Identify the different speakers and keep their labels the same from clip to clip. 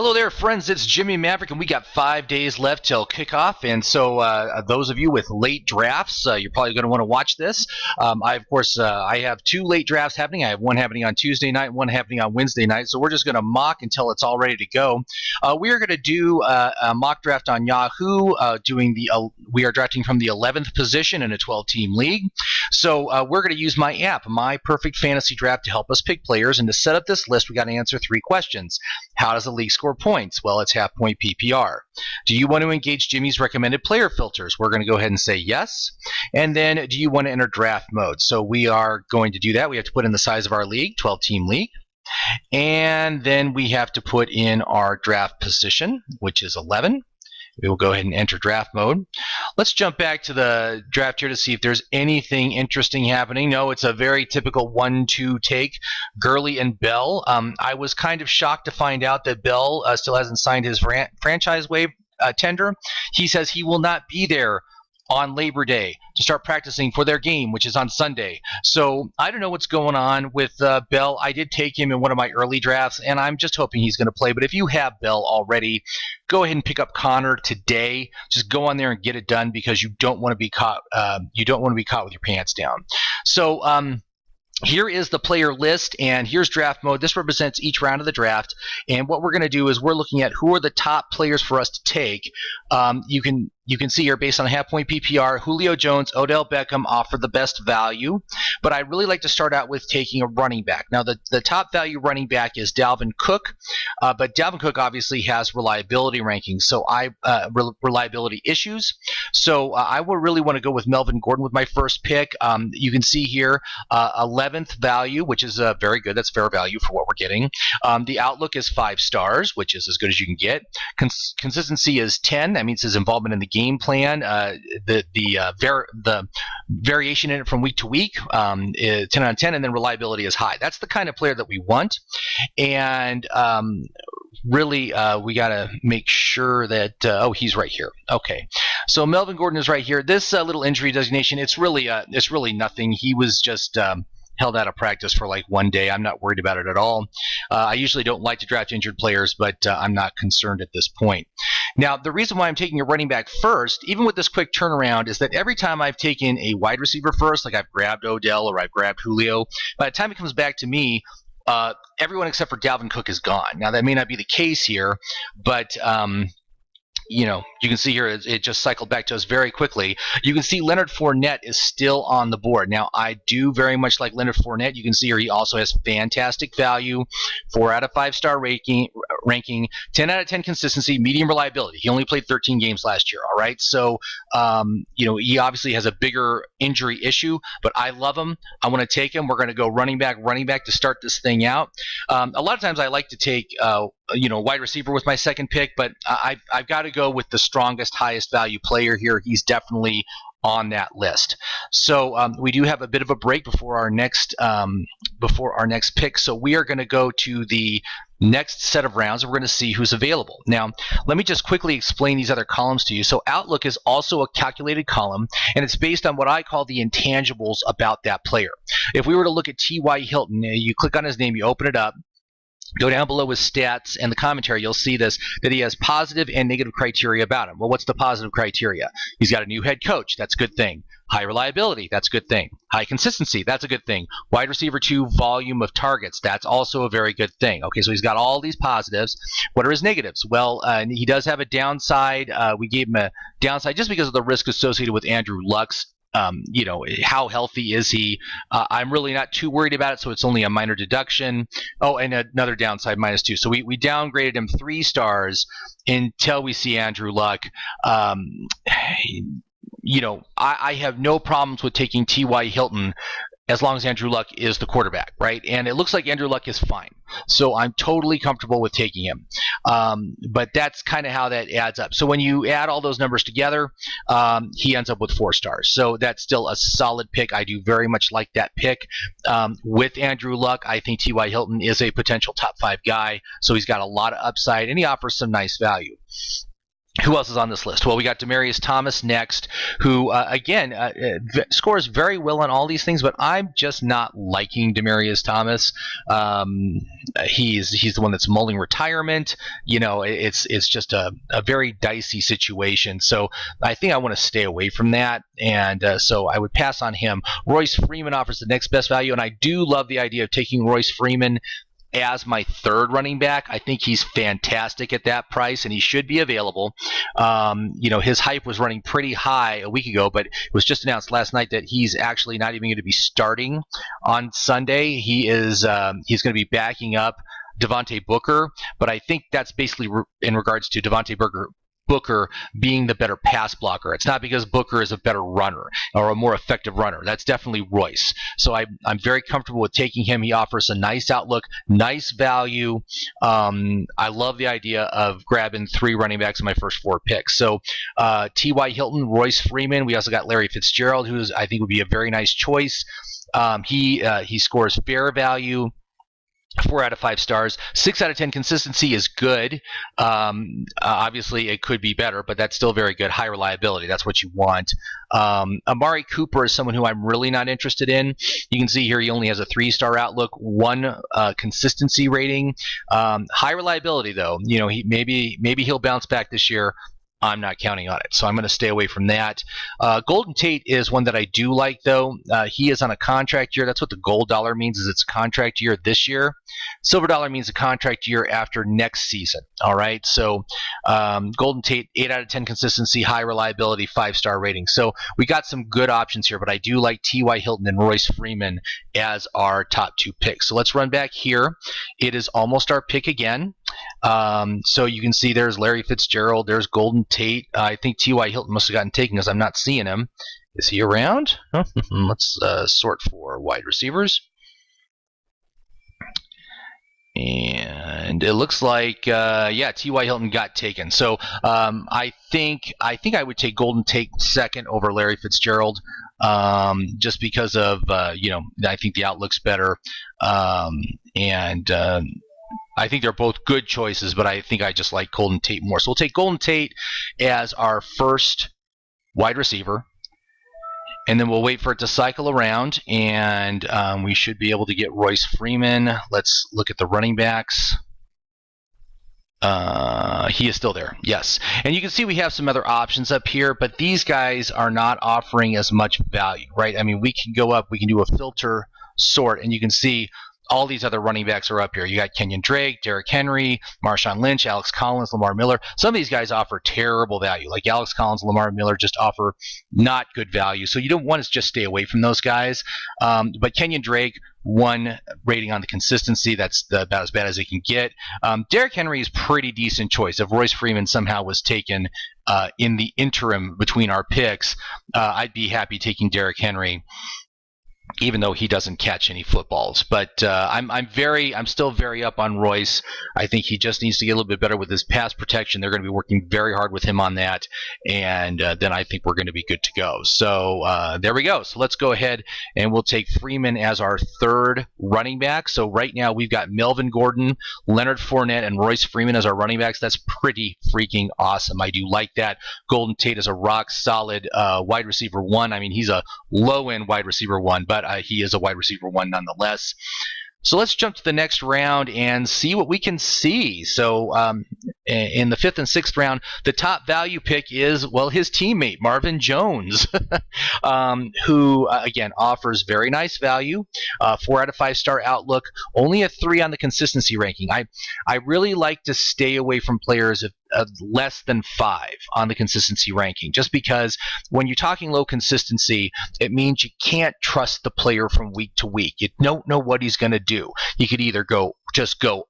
Speaker 1: Hello there, friends. It's Jimmy Maverick, and we got 5 days left till kickoff. And so, those of you with late drafts, you're probably going to want to watch this. I have 2 late drafts happening. I have one happening on Tuesday night, one happening on Wednesday night. So we're just going to mock until it's all ready to go. We are going to do a mock draft on Yahoo. We are drafting from the 11th position in a 12-team league. So we're going to use my app, My Perfect Fantasy Draft, to help us pick players. And to set up this list, we got to answer 3 questions. How does the league score points? Well, it's half-point PPR. Do you want to engage Jimmy's recommended player filters? We're going to go ahead and say yes. And then, do you want to enter draft mode? So we are going to do that. We have to put in the size of our league, 12-team league. And then we have to put in our draft position, which is 11. We will go ahead and enter draft mode. Let's jump back to the draft here to see if there's anything interesting happening. No, it's a very typical 1-2 take. Gurley and Bell. I was kind of shocked to find out that Bell still hasn't signed his franchise waiver tender. He says he will not be there on Labor Day to start practicing for their game, which is on Sunday. So I don't know what's going on with Bell. I did take him in one of my early drafts, and I'm just hoping he's going to play. But if you have Bell already, go ahead and pick up Connor today. Just go on there and get it done, because you don't want to be caught. You don't want to be caught with your pants down. So here is the player list, and here's draft mode. This represents each round of the draft, and what we're going to do is we're looking at who are the top players for us to take. You can see here, based on half-point PPR, Julio Jones, Odell Beckham offer the best value, but I'd really like to start out with taking a running back. Now, the top value running back is Dalvin Cook, but Dalvin Cook obviously has reliability rankings, so reliability issues. So I would really want to go with Melvin Gordon with my first pick. You can see here 11th value, which is very good. That's fair value for what we're getting. The outlook is 5 stars, which is as good as you can get. Consistency is 10. That means his involvement in the game plan, the variation in it from week to week is 10 out of 10, and then reliability is high. That's the kind of player that we want, and really we got to make sure that he's right here. Okay, so Melvin Gordon is right here. This little injury designation, it's really nothing. He was just held out of practice for like 1 day. I'm not worried about it at all. I usually don't like to draft injured players, but I'm not concerned at this point. Now, the reason why I'm taking a running back first, even with this quick turnaround, is that every time I've taken a wide receiver first, like I've grabbed Odell or I've grabbed Julio, by the time it comes back to me, everyone except for Dalvin Cook is gone. Now, that may not be the case here, but you can see here it just cycled back to us very quickly. You can see Leonard Fournette is still on the board. Now, I do very much like Leonard Fournette. You can see here he also has fantastic value, 4 out of 5 star ranking, 10 out of 10 consistency, medium reliability. He only played 13 games last year, all right? So, he obviously has a bigger injury issue, but I love him. I want to take him. We're going to go running back to start this thing out. A lot of times I like to take wide receiver with my second pick, but I've got to go with the strongest, highest value player here. He's definitely on that list. So we do have a bit of a break before our next pick. So we are going to go to the next set of rounds, and we're going to see who's available. Now, let me just quickly explain these other columns to you. So Outlook is also a calculated column, and it's based on what I call the intangibles about that player. If we were to look at T.Y. Hilton, you click on his name, you open it up, go down below his stats and the commentary, you'll see that he has positive and negative criteria about him. Well, what's the positive criteria? He's got a new head coach. That's a good thing. High reliability. That's a good thing. High consistency. That's a good thing. Wide receiver 2, volume of targets. That's also a very good thing. Okay, so he's got all these positives. What are his negatives? Well, he does have a downside. We gave him a downside just because of the risk associated with Andrew Luck's. How healthy is he? I'm really not too worried about it, so it's only a minor deduction. Oh, and another downside, -2. So we downgraded him 3 stars until we see Andrew Luck. I have no problems with taking T.Y. Hilton as long as Andrew Luck is the quarterback, right? And it looks like Andrew Luck is fine. So I'm totally comfortable with taking him. But that's kind of how that adds up. So when you add all those numbers together, he ends up with 4 stars. So that's still a solid pick. I do very much like that pick. With Andrew Luck, I think T.Y. Hilton is a potential top 5 guy. So he's got a lot of upside, and he offers some nice value. Who else is on this list? Well, we got Demaryius Thomas next, who, again, scores very well on all these things, but I'm just not liking Demaryius Thomas. He's the one that's mulling retirement. It's just a very dicey situation. So I think I want to stay away from that, and so I would pass on him. Royce Freeman offers the next best value, and I do love the idea of taking Royce Freeman as my third running back. I think he's fantastic at that price, and he should be available. His hype was running pretty high a week ago, but it was just announced last night that he's actually not even going to be starting on Sunday. He's going to be backing up Devontae Booker, but I think that's basically in regards to Devontae Booker being the better pass blocker. It's not because Booker is a better runner or a more effective runner. That's definitely Royce. So I'm very comfortable with taking him. He offers a nice outlook, nice value. I love the idea of grabbing 3 running backs in my first 4 picks. So T.Y. Hilton, Royce Freeman. We also got Larry Fitzgerald, who I think would be a very nice choice. He scores fair value. 4 out of 5 stars. 6 out of 10 consistency is good. Obviously, it could be better, but that's still very good. High reliability. That's what you want. Amari Cooper is someone who I'm really not interested in. You can see here he only has a 3-star outlook, 1 consistency rating. High reliability, though. Maybe he'll bounce back this year. I'm not counting on it, so I'm going to stay away from that. Golden Tate is one that I do like, though. He is on a contract year. That's what the gold dollar means, is it's a contract year this year. Silver dollar means a contract year after next season. All right, so Golden Tate, 8 out of 10 consistency, high reliability, 5-star rating. So we got some good options here, but I do like T.Y. Hilton and Royce Freeman as our top 2 picks. So let's run back here. It is almost our pick again. So you can see there's Larry Fitzgerald, there's Golden Tate. I think T.Y. Hilton must have gotten taken because I'm not seeing him. Is he around? Let's sort for wide receivers. And it looks like, T.Y. Hilton got taken. So I think I would take Golden Tate second over Larry Fitzgerald, just because of I think the outlook's better, and I think they're both good choices, but I think I just like Golden Tate more. So we'll take Golden Tate as our first wide receiver, and then we'll wait for it to cycle around, and we should be able to get Royce Freeman. Let's look at the running backs. He is still there, yes. And you can see we have some other options up here, but these guys are not offering as much value, right? I mean, we can go up, we can do a filter sort, and you can see all these other running backs are up here. You got Kenyon Drake, Derrick Henry, Marshawn Lynch, Alex Collins, Lamar Miller. Some of these guys offer terrible value. Like Alex Collins, Lamar Miller just offer not good value. So you don't want to just stay away from those guys. But Kenyon Drake, 1 rating on the consistency. That's about as bad as it can get. Derrick Henry is pretty decent choice. If Royce Freeman somehow was taken in the interim between our picks, I'd be happy taking Derrick Henry, even though he doesn't catch any footballs. But I'm still very up on Royce. I think he just needs to get a little bit better with his pass protection. They're going to be working very hard with him on that, and then I think we're going to be good to go. So there we go. So let's go ahead and we'll take Freeman as our third running back. So right now we've got Melvin Gordon, Leonard Fournette, and Royce Freeman as our running backs. That's pretty freaking awesome. I do like that. Golden Tate is a rock solid wide receiver 1. I mean, he's a low-end wide receiver 1, but he is a wide receiver 1 nonetheless. So let's jump to the next round and see what we can see. So in the 5th and 6th round, the top value pick is, well, his teammate, Marvin Jones, who, again, offers very nice value, 4 out of 5-star outlook, only a 3 on the consistency ranking. I really like to stay away from players of less than 5 on the consistency ranking, just because when you're talking low consistency, it means you can't trust the player from week to week. You don't know what he's going to do. He could either go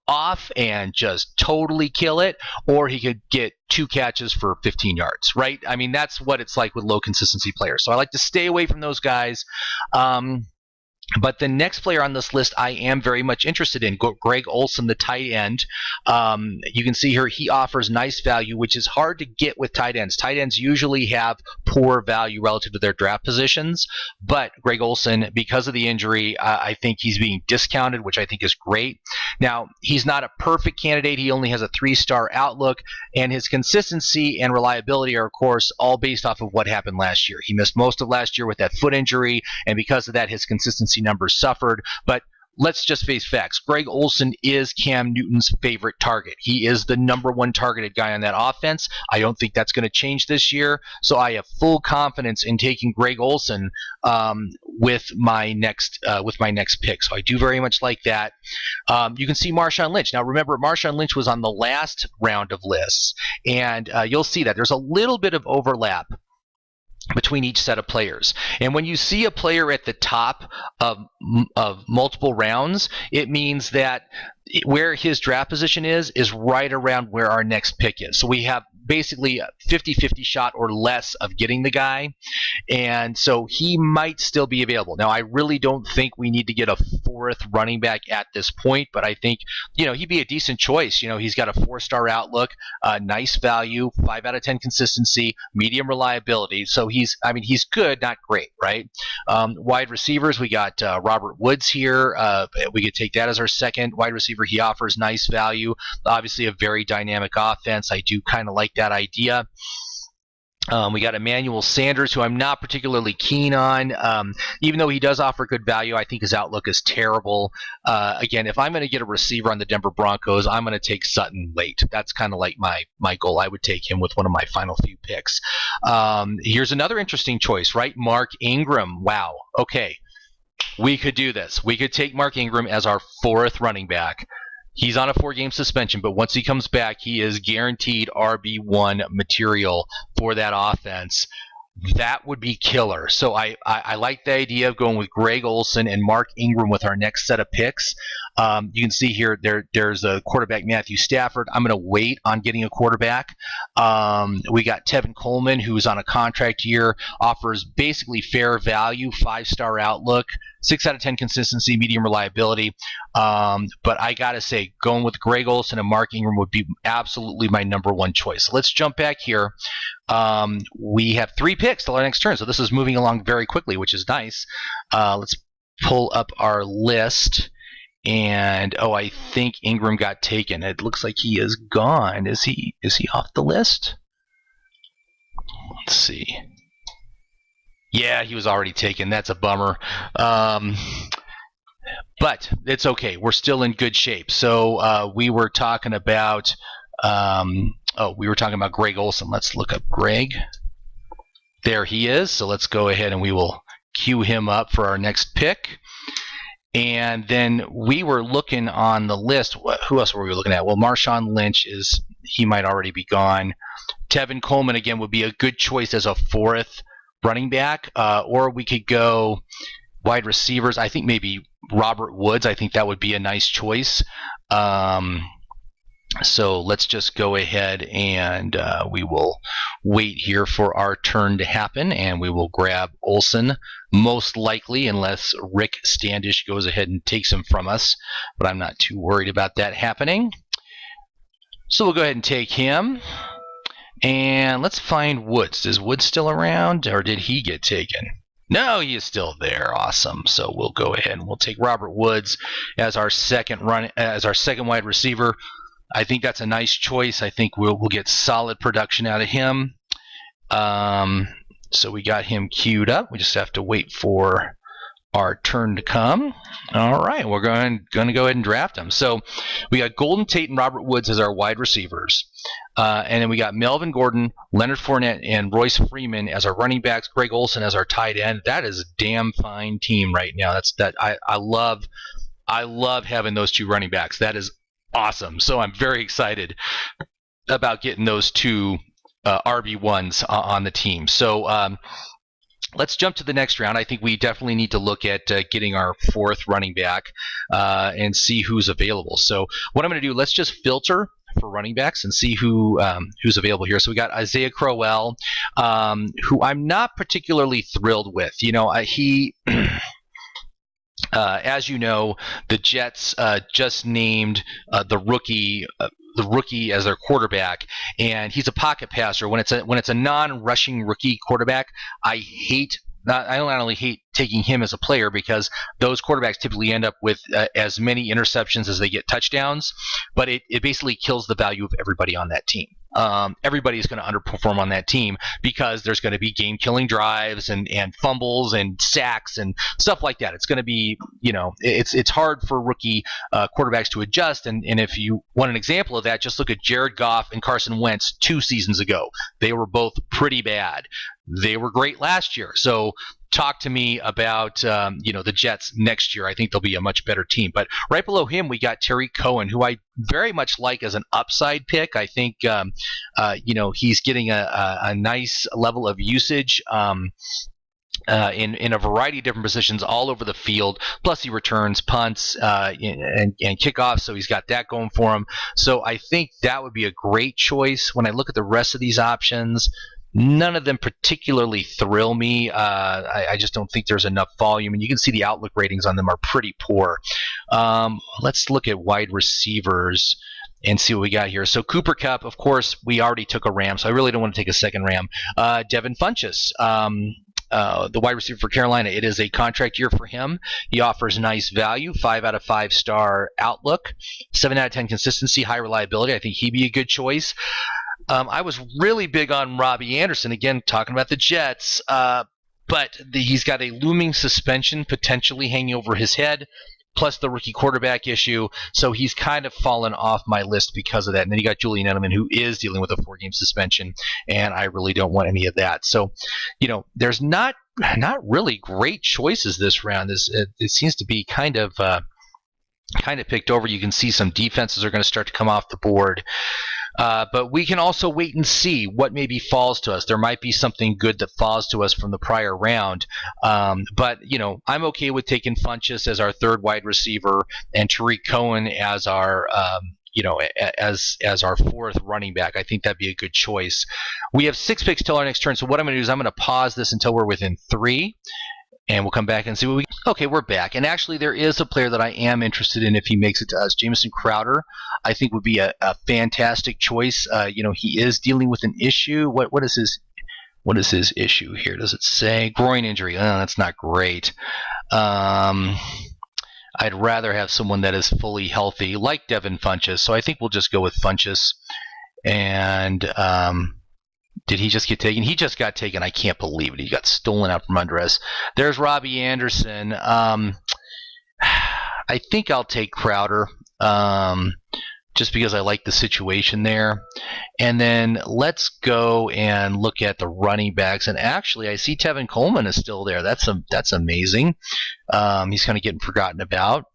Speaker 1: off and just totally kill it, or he could get 2 catches for 15 yards, right? I mean, that's what it's like with low consistency players. So I like to stay away from those guys. But the next player on this list I am very much interested in, Greg Olsen, the tight end. You can see here he offers nice value, which is hard to get with tight ends. Tight ends usually have poor value relative to their draft positions, but Greg Olsen, because of the injury, I think he's being discounted, which I think is great. Now, he's not a perfect candidate. He only has a 3-star outlook, and his consistency and reliability are, of course, all based off of what happened last year. He missed most of last year with that foot injury, and because of that, his consistency numbers suffered. But let's just face facts. Greg Olsen is Cam Newton's favorite target. He is the -- 1 targeted guy on that offense. I don't think that's going to change this year. So I have full confidence in taking Greg Olsen with my next pick. So I do very much like that. You can see Marshawn Lynch. Now remember, Marshawn Lynch was on the last round of lists, and you'll see that there's a little bit of overlap between each set of players. And when you see a player at the top of multiple rounds, it means that where his draft position is right around where our next pick is. So we have basically a 50-50 shot or less of getting the guy, and so he might still be available. Now, I really don't think we need to get a 4th running back at this point, but I think he'd be a decent choice. He's got a 4-star outlook, nice value, 5 out of 10 consistency, medium reliability. So he's good, not great, right? Wide receivers, we got Robert Woods here. We could take that as our second wide receiver. He offers nice value. Obviously, a very dynamic offense. I do kind of like that idea. We got Emmanuel Sanders, who I'm not particularly keen on. Even though he does offer good value, I think his outlook is terrible. Again, if I'm going to get a receiver on the Denver Broncos, I'm going to take Sutton late. That's kind of like my goal. I would take him with one of my final few picks. Here's another interesting choice, right? Mark Ingram. Wow. Okay. We could do this. We could take Mark Ingram as our 4th running back. He's on a 4-game suspension, but once he comes back, he is guaranteed RB1 material for that offense. That would be killer. So I like the idea of going with Greg Olsen and Mark Ingram with our next set of picks. You can see here there's a quarterback, Matthew Stafford. I'm going to wait on getting a quarterback. We got Tevin Coleman, who's on a contract year, offers basically fair value, 5-star outlook, 6 out of 10 consistency, medium reliability. But I got to say, going with Greg Olsen and Mark Ingram would be absolutely my #1 choice. So let's jump back here. We have 3 picks till our next turn, so this is moving along very quickly, which is nice. Let's pull up our list. And I think Ingram got taken. It looks like he is gone. Is he off the list? Let's see. Yeah, he was already taken. That's a bummer. But it's okay. We're still in good shape. So we were talking about Greg Olsen. Let's look up Greg. There he is. So let's go ahead and we will queue him up for our next pick. And then we were looking on the list. Who else were we looking at? Well, Marshawn Lynch he might already be gone. Tevin Coleman, again, would be a good choice as a 4th running back. Or we could go wide receivers. I think maybe Robert Woods. I think that would be a nice choice. So let's just go ahead and we will wait here for our turn to happen, and we will grab Olsen, most likely, unless Rick Standish goes ahead and takes him from us. But I'm not too worried about that happening. So we'll go ahead and take him. And let's find Woods. Is Woods still around, or did he get taken? No, he is still there. Awesome. So we'll go ahead and we'll take Robert Woods as our second wide receiver. I think that's a nice choice. I think we'll get solid production out of him. So we got him queued up. We just have to wait for our turn to come. All right, we're going to go ahead and draft him. So we got Golden Tate and Robert Woods as our wide receivers. And then we got Melvin Gordon, Leonard Fournette, and Royce Freeman as our running backs, Greg Olsen as our tight end. That is a damn fine team right now. I love having those 2 running backs. That is awesome. So I'm very excited about getting those 2 RB1s on the team. So let's jump to the next round. I think we definitely need to look at getting our 4th running back and see who's available. So what I'm going to do, let's just filter for running backs and see who's available here. So we got Isaiah Crowell, who I'm not particularly thrilled with. He As you know, the Jets just named the rookie as their quarterback, and he's a pocket passer. When it's a non-rushing rookie quarterback, I not only hate taking him as a player because those quarterbacks typically end up with as many interceptions as they get touchdowns, but it basically kills the value of everybody on that team. Everybody's going to underperform on that team because there's going to be game-killing drives and fumbles and sacks and stuff like that. It's going to be, it's hard for rookie quarterbacks to adjust. And if you want an example of that, just look at Jared Goff and Carson Wentz 2 seasons ago. They were both pretty bad. They were great last year. So talk to me about the Jets next year. I think they'll be a much better team. But right below him, we got Tariq Cohen, who I very much like as an upside pick. I think he's getting a nice level of usage. In a variety of different positions all over the field. Plus, he returns punts and kickoffs, so he's got that going for him. So I think that would be a great choice. When I look at the rest of these options, none of them particularly thrill me. I just don't think there's enough volume, and you can see the outlook ratings on them are pretty poor. Let's look at wide receivers and see what we got here. So Cooper Kupp, of course, we already took a Ram, so I really don't want to take a second Ram. Devin Funchess. The wide receiver for Carolina, it is a contract year for him. He offers nice value, 5 out of 5 star outlook, 7 out of 10 consistency, high reliability. I think he'd be a good choice. I was really big on Robbie Anderson, again, talking about the Jets, but he's got a looming suspension potentially hanging over his head, plus the rookie quarterback issue, so he's kind of fallen off my list because of that. And then you got Julian Edelman, who is dealing with a 4-game suspension, and I really don't want any of that. So, there's not really great choices this round. It seems to be kind of picked over. You can see some defenses are going to start to come off the board. But we can also wait and see what maybe falls to us. There might be something good that falls to us from the prior round. But I'm okay with taking Funchess as our third wide receiver and Tariq Cohen as our as our fourth running back. I think that'd be a good choice. We have 6 picks till our next turn. So what I'm going to do is I'm going to pause this until we're within 3. And we'll come back and see what we... Okay, we're back. And actually, there is a player that I am interested in if he makes it to us. Jamison Crowder, I think, would be a fantastic choice. He is dealing with an issue. What is his issue here? Does it say? Groin injury. Oh, that's not great. I'd rather have someone that is fully healthy, like Devin Funchess. So I think we'll just go with Funchess. And... did he just get taken? He just got taken. I can't believe it. He got stolen out from under us. There's Robbie Anderson. I think I'll take Crowder just because I like the situation there. And then let's go and look at the running backs. And actually, I see Tevin Coleman is still there. That's amazing. He's kind of getting forgotten about.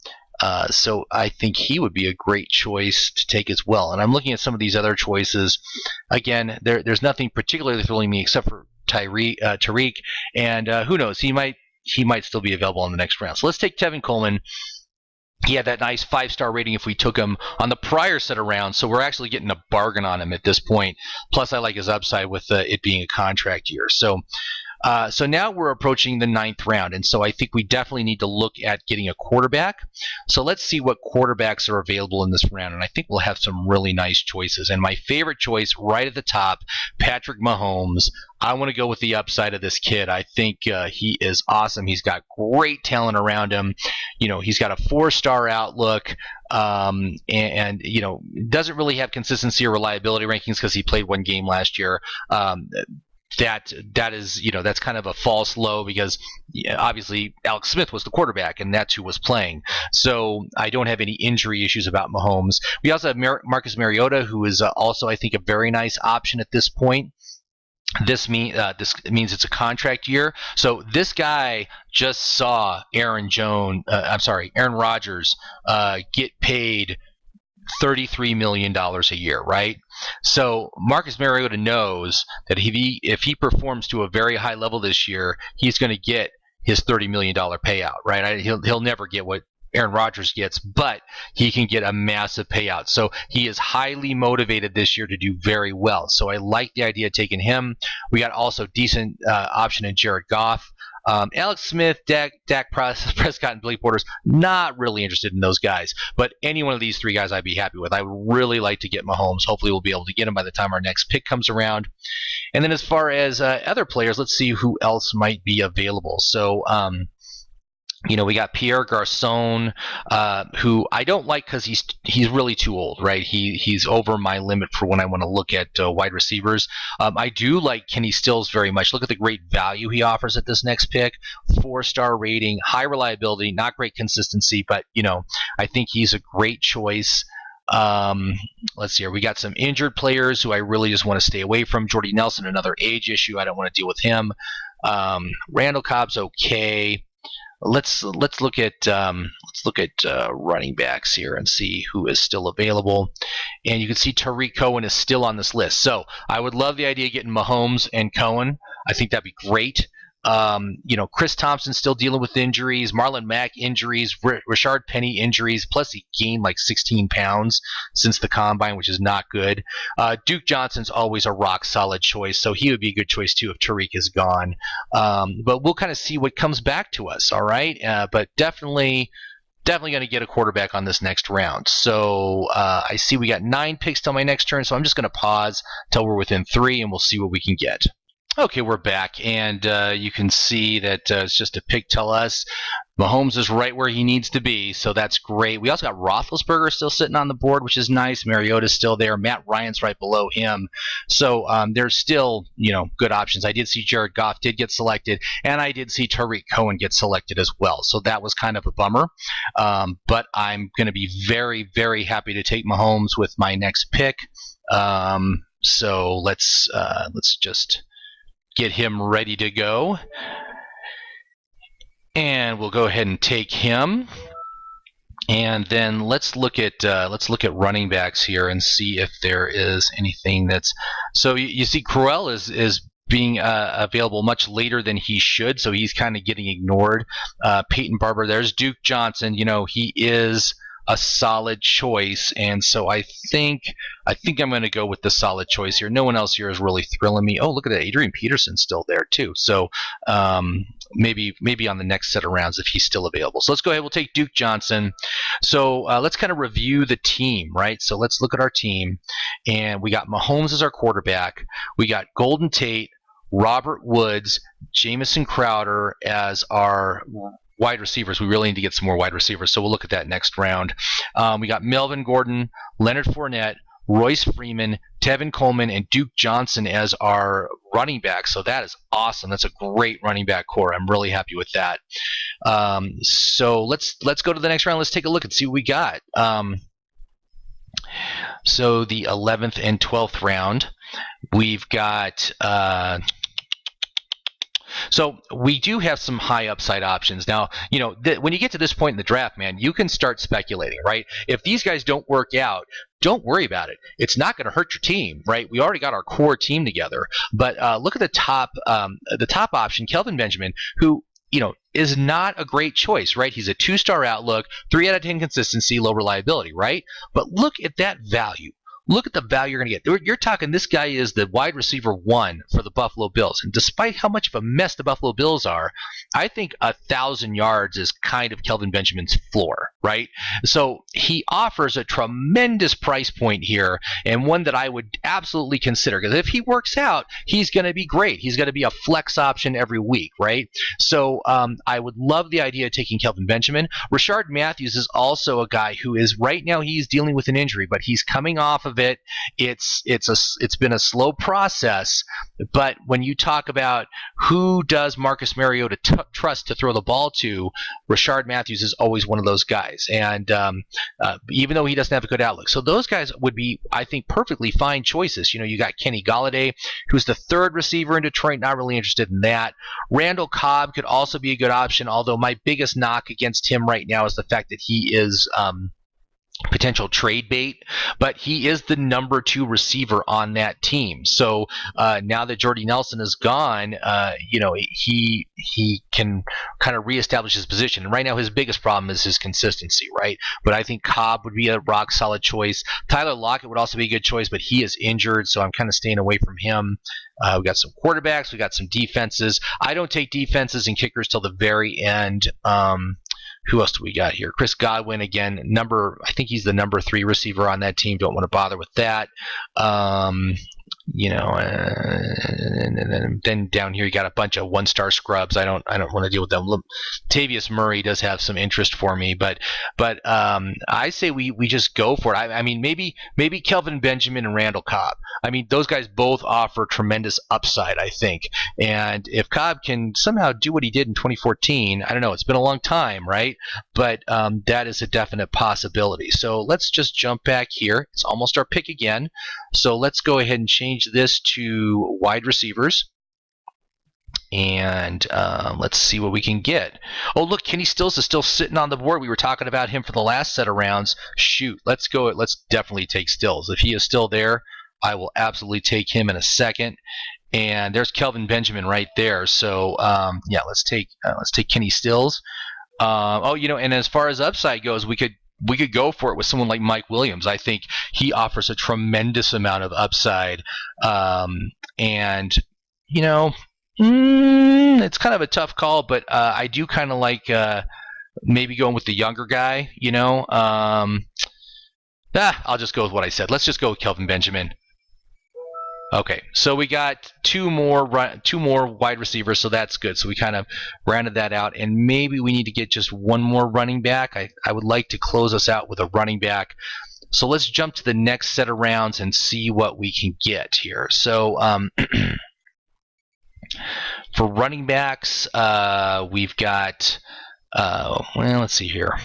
Speaker 1: So I think he would be a great choice to take as well. And I'm looking at some of these other choices. Again, there's nothing particularly thrilling me except for Tariq. And who knows? He might still be available in the next round. So let's take Tevin Coleman. He had that nice 5-star rating if we took him on the prior set of rounds. So we're actually getting a bargain on him at this point. Plus, I like his upside with it being a contract year. So now we're approaching the 9th round, and so I think we definitely need to look at getting a quarterback. So let's see what quarterbacks are available in this round, and I think we'll have some really nice choices. And my favorite choice right at the top, Patrick Mahomes. I want to go with the upside of this kid. I think he is awesome. He's got great talent around him. He's got a 4-star outlook. And doesn't really have consistency or reliability rankings because he played 1 game last year. That is, that's kind of a false low because obviously Alex Smith was the quarterback and that's who was playing. So I don't have any injury issues about Mahomes. We also have Marcus Mariota, who is also, I think, a very nice option at this point. This means it's a contract year. So this guy just saw Aaron Rodgers get paid $33 million a year, right? So Marcus Mariota knows that if he performs to a very high level this year, he's going to get his $30 million payout, right? He'll never get what Aaron Rodgers gets, but he can get a massive payout. So he is highly motivated this year to do very well. So I like the idea of taking him. We got also decent option in Jared Goff. Alex Smith, Dak Prescott, and Blake Bortles, not really interested in those guys. But any one of these three guys I'd be happy with. I would really like to get Mahomes. Hopefully we'll be able to get him by the time our next pick comes around. And then as far as other players, let's see who else might be available. So, we got Pierre Garçon, who I don't like because he's really too old, right? He's over my limit for when I want to look at wide receivers. I do like Kenny Stills very much. Look at the great value he offers at this next pick. 4-star rating, high reliability, not great consistency, but I think he's a great choice. Let's see here. We got some injured players who I really just want to stay away from. Jordy Nelson, another age issue. I don't want to deal with him. Randall Cobb's okay. Let's look at running backs here and see who is still available. And you can see Tariq Cohen is still on this list. So I would love the idea of getting Mahomes and Cohen. I think that'd be great. Chris Thompson still dealing with injuries, Marlon Mack injuries, Rashard Penny injuries, plus he gained like 16 pounds since the combine, which is not good. Duke Johnson's always a rock solid choice, so he would be a good choice too if Tariq is gone. But we'll kind of see what comes back to us, all right? But definitely going to get a quarterback on this next round. So I see we got 9 picks till my next turn, so I'm just going to pause till we're within 3, and we'll see what we can get. Okay, we're back, and you can see that it's just a pick tell us. Mahomes is right where he needs to be, so that's great. We also got Roethlisberger still sitting on the board, which is nice. Mariota's still there. Matt Ryan's right below him. So there's still, good options. I did see Jared Goff did get selected, and I did see Tariq Cohen get selected as well. So that was kind of a bummer. But I'm going to be very, very happy to take Mahomes with my next pick. So let's just get him ready to go, and we'll go ahead and take him. And then let's look at running backs here and see if there is anything that's. So you see, Crowell is being available much later than he should, so he's kind of getting ignored. Peyton Barber, there's Duke Johnson. He is a solid choice, and so I think I'm going to go with the solid choice here. No one else here is really thrilling me. Oh, look at that, Adrian Peterson's still there too. So maybe on the next set of rounds if he's still available. So let's go ahead. We'll take Duke Johnson. So let's kind of review the team, right? So let's look at our team, and we got Mahomes as our quarterback. We got Golden Tate, Robert Woods, Jamison Crowder as our wide receivers. We really need to get some more wide receivers, so we'll look at that next round. We got Melvin Gordon, Leonard Fournette, Royce Freeman, Tevin Coleman, and Duke Johnson as our running back. So that is awesome. That's a great running back core. I'm really happy with that. So let's go to the next round. Let's take a look and see what we got. So the 11th and 12th round, we've got. So we do have some high upside options. Now, when you get to this point in the draft, man, you can start speculating, right? If these guys don't work out, don't worry about it. It's not going to hurt your team, right? We already got our core team together. But look at the top option, Kelvin Benjamin, who is not a great choice, right? He's a 2-star outlook, 3 out of 10 consistency, low reliability, right? But look at that value. Look at the value you're going to get. You're talking this guy is the wide receiver 1 for the Buffalo Bills. And despite how much of a mess the Buffalo Bills are, I think 1,000 yards is kind of Kelvin Benjamin's floor, right? So he offers a tremendous price point here, and one that I would absolutely consider. Because if he works out, he's going to be great. He's going to be a flex option every week, right? So I would love the idea of taking Kelvin Benjamin. Rashard Matthews is also a guy who is right now he's dealing with an injury, but he's coming off of it. It's been a slow process, but when you talk about who does Marcus Mariota trust to throw the ball to, Rashard Matthews is always one of those guys, and even though he doesn't have a good outlook. So those guys would be, I think, perfectly fine choices. You got Kenny Golladay, who's the 3rd receiver in Detroit, not really interested in that. Randall Cobb could also be a good option, although my biggest knock against him right now is the fact that he is potential trade bait, but he is the number 2 receiver on that team. So now that Jordy Nelson is gone, he can kind of reestablish his position. And right now, his biggest problem is his consistency, right? But I think Cobb would be a rock solid choice. Tyler Lockett would also be a good choice, but he is injured, so I'm kind of staying away from him. We got some quarterbacks, we got some defenses. I don't take defenses and kickers till the very end. Who else do we got here? Chris Godwin again. I think he's the number 3 receiver on that team. Don't want to bother with that. And then down here you got a bunch of 1-star scrubs. I don't want to deal with them. Tavius Murray does have some interest for me, but I say we just go for it. I mean, maybe Kelvin Benjamin and Randall Cobb. I mean, those guys both offer tremendous upside, I think. And if Cobb can somehow do what he did in 2014, I don't know. It's been a long time, right? But that is a definite possibility. So let's just jump back here. It's almost our pick again. So let's go ahead and change this to wide receivers. And let's see what we can get. Oh, look, Kenny Stills is still sitting on the board. We were talking about him for the last set of rounds. Shoot, let's go. Let's definitely take Stills. If he is still there, I will absolutely take him in a second. And there's Kelvin Benjamin right there. So yeah, let's take Kenny Stills. And as far as upside goes, we could go for it with someone like Mike Williams. I think he offers a tremendous amount of upside. It's kind of a tough call, but I do kind of like maybe going with the younger guy. I'll just go with what I said. Let's just go with Kelvin Benjamin. Okay, so we got two more wide receivers, so that's good. So we kind of rounded that out, and maybe we need to get just one more running back. I would like to close us out with a running back. So let's jump to the next set of rounds and see what we can get here. So for running backs, we've got let's see here.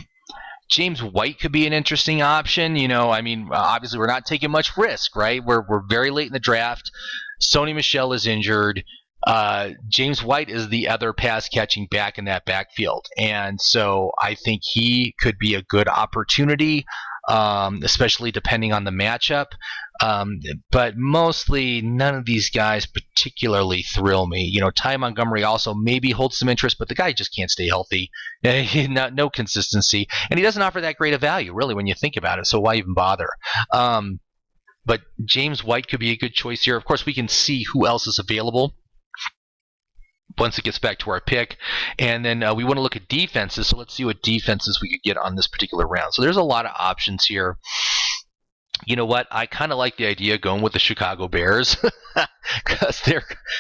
Speaker 1: James White could be an interesting option. Obviously we're not taking much risk, right? We're very late in the draft. Sony Michel is injured. James White is the other pass-catching back in that backfield. And so I think he could be a good opportunity, especially depending on the matchup. But mostly none of these guys particularly thrill me. Ty Montgomery also maybe holds some interest, but the guy just can't stay healthy. No consistency. And he doesn't offer that great a value, really, when you think about it. So why even bother? But James White could be a good choice here. Of course, we can see who else is available once it gets back to our pick. And then we want to look at defenses. So let's see what defenses we could get on this particular round. So there's a lot of options here. You know what? I kind of like the idea of going with the Chicago Bears because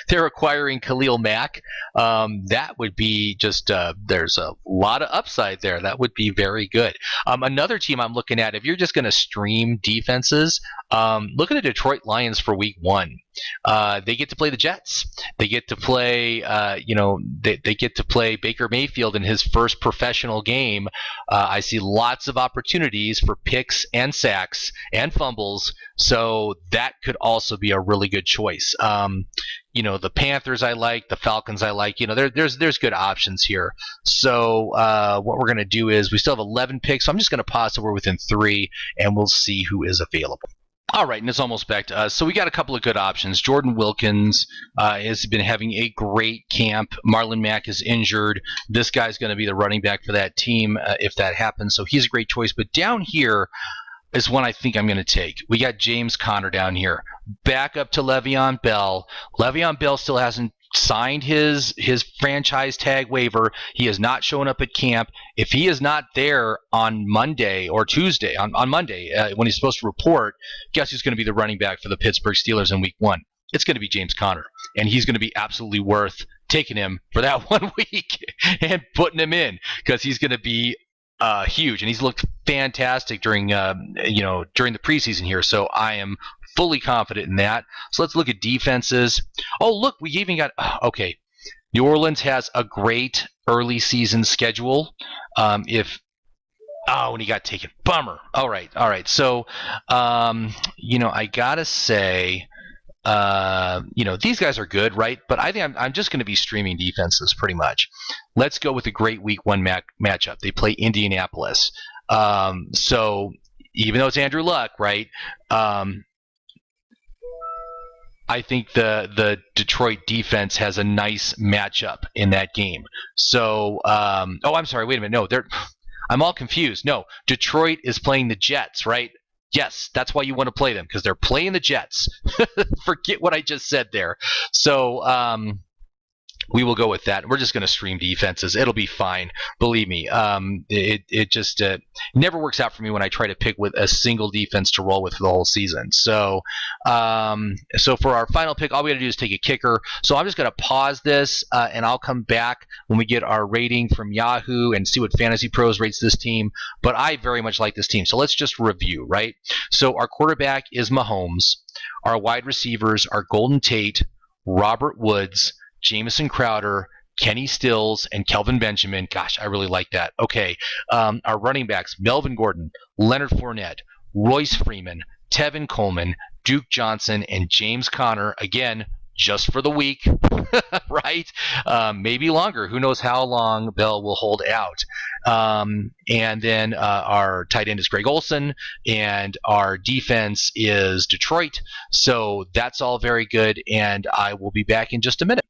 Speaker 1: they're acquiring Khalil Mack. That would be just there's a lot of upside there. That would be very good. Another team I'm looking at, if you're just going to stream defenses, look at the Detroit Lions for Week 1. They get to play the Jets. They get to play, they get to play Baker Mayfield in his first professional game. I see lots of opportunities for picks and sacks and fumbles, so that could also be a really good choice. The Panthers I like, the Falcons I like. There's good options here. So what we're going to do is we still have 11 picks, so I'm just going to pause so we're within 3, and we'll see who is available. All right, and it's almost back to us. So we got a couple of good options. Jordan Wilkins has been having a great camp. Marlon Mack is injured. This guy's going to be the running back for that team if that happens. So he's a great choice. But down here is one I think I'm going to take. We got James Conner down here. Back up to Le'Veon Bell. Le'Veon Bell still hasn't signed his franchise tag waiver. He has not shown up at camp. If he is not there on Monday or Tuesday, on Monday when he's supposed to report, guess who's going to be the running back for the Pittsburgh Steelers in Week 1? It's going to be James Conner, and he's going to be absolutely worth taking him for that 1 week and putting him in because he's going to be huge, and he's looked fantastic during the preseason here. So I am fully confident in that. So let's look at defenses. Oh, look, we even got okay. New Orleans has a great early season schedule. When he got taken, bummer. All right. So I gotta say, these guys are good, right? But I think I'm just going to be streaming defenses pretty much. Let's go with a great Week 1 matchup. They play Indianapolis. So even though it's Andrew Luck, right? I think the Detroit defense has a nice matchup in that game. So, I'm sorry. Wait a minute. No, I'm all confused. No, Detroit is playing the Jets, right? Yes, that's why you want to play them, because they're playing the Jets. Forget what I just said there. So, we will go with that. We're just going to stream defenses. It'll be fine. Believe me. It just never works out for me when I try to pick with a single defense to roll with for the whole season. So, so for our final pick, all we got to do is take a kicker. So I'm just going to pause this, and I'll come back when we get our rating from Yahoo and see what FantasyPros rates this team. But I very much like this team. So let's just review, right? So our quarterback is Mahomes. Our wide receivers are Golden Tate, Robert Woods, Jamison Crowder, Kenny Stills, and Kelvin Benjamin. Gosh, I really like that. Okay, our running backs, Melvin Gordon, Leonard Fournette, Royce Freeman, Tevin Coleman, Duke Johnson, and James Conner. Again, just for the week, right? Maybe longer. Who knows how long Bell will hold out. And then our tight end is Greg Olsen, and our defense is Detroit. So that's all very good, and I will be back in just a minute.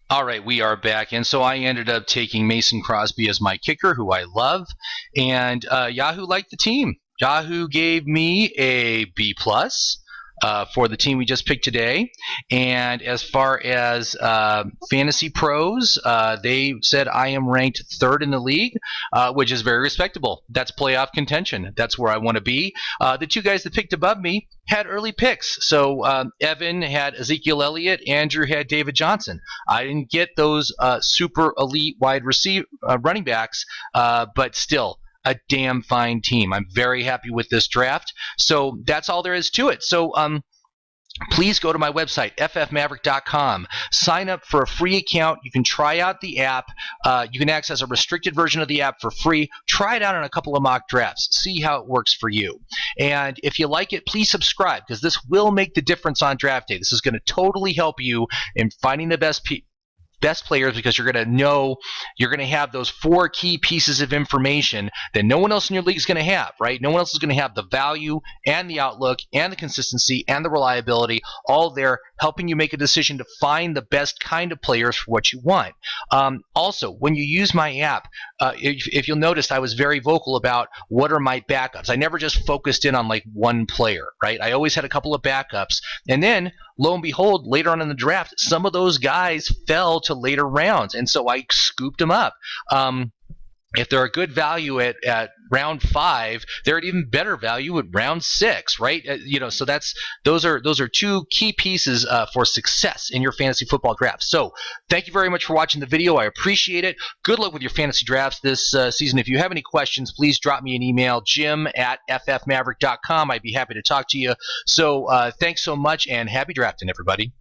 Speaker 1: All right, we are back, and so I ended up taking Mason Crosby as my kicker, who I love, and Yahoo liked the team. Yahoo gave me a B+. For the team we just picked today. And as far as FantasyPros, they said I am ranked 3rd in the league, which is very respectable. That's playoff contention. That's where I want to be. The two guys that picked above me had early picks. So Evan had Ezekiel Elliott. Andrew had David Johnson. I didn't get those super elite wide receiver running backs, but still, a damn fine team. I'm very happy with this draft. So that's all there is to it. So please go to my website, ffmaverick.com. Sign up for a free account. You can try out the app. You can access a restricted version of the app for free. Try it out on a couple of mock drafts. See how it works for you. And if you like it, please subscribe, because this will make the difference on draft day. This is going to totally help you in finding the best players, because you're going to know, you're going to have those 4 key pieces of information that no one else in your league is going to have, right? No one else is going to have the value and the outlook and the consistency and the reliability all there, helping you make a decision to find the best kind of players for what you want. Also, when you use my app, if you'll notice, I was very vocal about what are my backups. I never just focused in on like one player, right? I always had a couple of backups. And then, lo and behold, later on in the draft, some of those guys fell to later rounds, and so I scooped them up. If they're a good value at round 5, they're at even better value at round 6, right? So those are 2 key pieces for success in your fantasy football draft. So thank you very much for watching the video. I appreciate it. Good luck with your fantasy drafts this season. If you have any questions, please drop me an email, jim@ffmaverick.com. I'd be happy to talk to you. So thanks so much, and happy drafting, everybody.